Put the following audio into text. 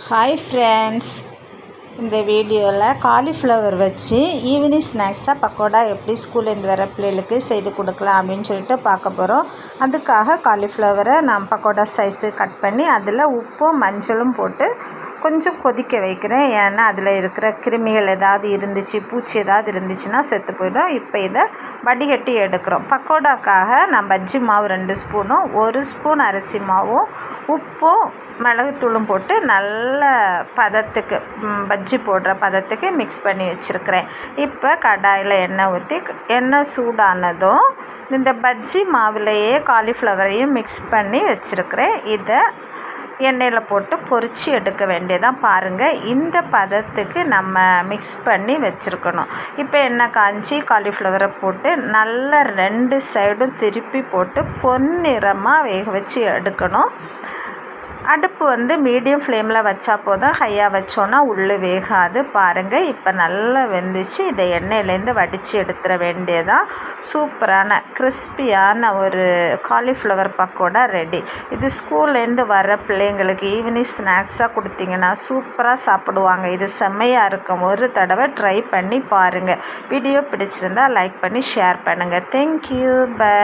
Hi friends, இந்த வீடியோவில் cauliflower வச்சு ஈவினிங் ஸ்நாக்ஸாக பக்கோடா எப்படி ஸ்கூல்லேருந்து வர பிள்ளைகளுக்கு செய்து கொடுக்கலாம் அப்படின்னு சொல்லிட்டு பார்க்க போகிறோம். அதுக்காக காலிஃப்ளவரை நான் பக்கோடா சைஸு கட் பண்ணி அதில் உப்பும் மஞ்சளும் போட்டு கொஞ்சம் கொதிக்க வைக்கிறேன். ஏன்னா அதில் இருக்கிற கிருமிகள் ஏதாவது இருந்துச்சு, பூச்சி ஏதாவது இருந்துச்சுன்னா செத்து போயிடும். இப்போ இதை வடிகட்டி எடுக்கிறோம். பக்கோடாக்காக நான் பஜ்ஜி மாவு 2 ஸ்பூனும் 1 ஸ்பூன் அரிசி மாவும் உப்பும் மிளகுத்தூளும் போட்டு நல்ல பதத்துக்கு பஜ்ஜி போடுற பதத்துக்கு மிக்ஸ் பண்ணி வச்சுருக்கிறேன். இப்போ கடாயில் எண்ணெய் ஊற்றி எண்ணெய் சூடானதும் இந்த பஜ்ஜி மாவுலேயே காலிஃப்ளவரையும் மிக்ஸ் பண்ணி வச்சுருக்கிறேன். இதை எண்ணெயில் போட்டு பொரித்து எடுக்க வேண்டியதான். பாருங்கள், இந்த பதத்துக்கு நம்ம மிக்ஸ் பண்ணி வச்சுருக்கணும். இப்போ எண்ணெய் காய்ச்சி காலிஃப்ளவரை போட்டு நல்லா 2 சைடும் திருப்பி போட்டு பொன்னிறமாக வேக வச்சு எடுக்கணும். அடுப்பு மீடியம் ஃப்ளேமில் வச்சா போதும். ஹையாக வச்சோன்னா உள்ளே வேகாது. பாருங்கள், இப்போ நல்லா வெந்துச்சு. இதை எண்ணெயிலேருந்து வடித்து எடுத்துட வேண்டியதான். சூப்பரான கிறிஸ்பியான ஒரு காலிஃப்ளவர் பக்கோடா ரெடி. இது ஸ்கூல்லேருந்து வர பிள்ளைங்களுக்கு ஈவினிங் ஸ்நாக்ஸாக கொடுத்தீங்கன்னா சூப்பராக சாப்பிடுவாங்க. இது செம்மையாக இருக்கும். ஒரு தடவை ட்ரை பண்ணி பாருங்கள். வீடியோ பிடிச்சிருந்தால் லைக் பண்ணி ஷேர் பண்ணுங்கள். Thank you, by.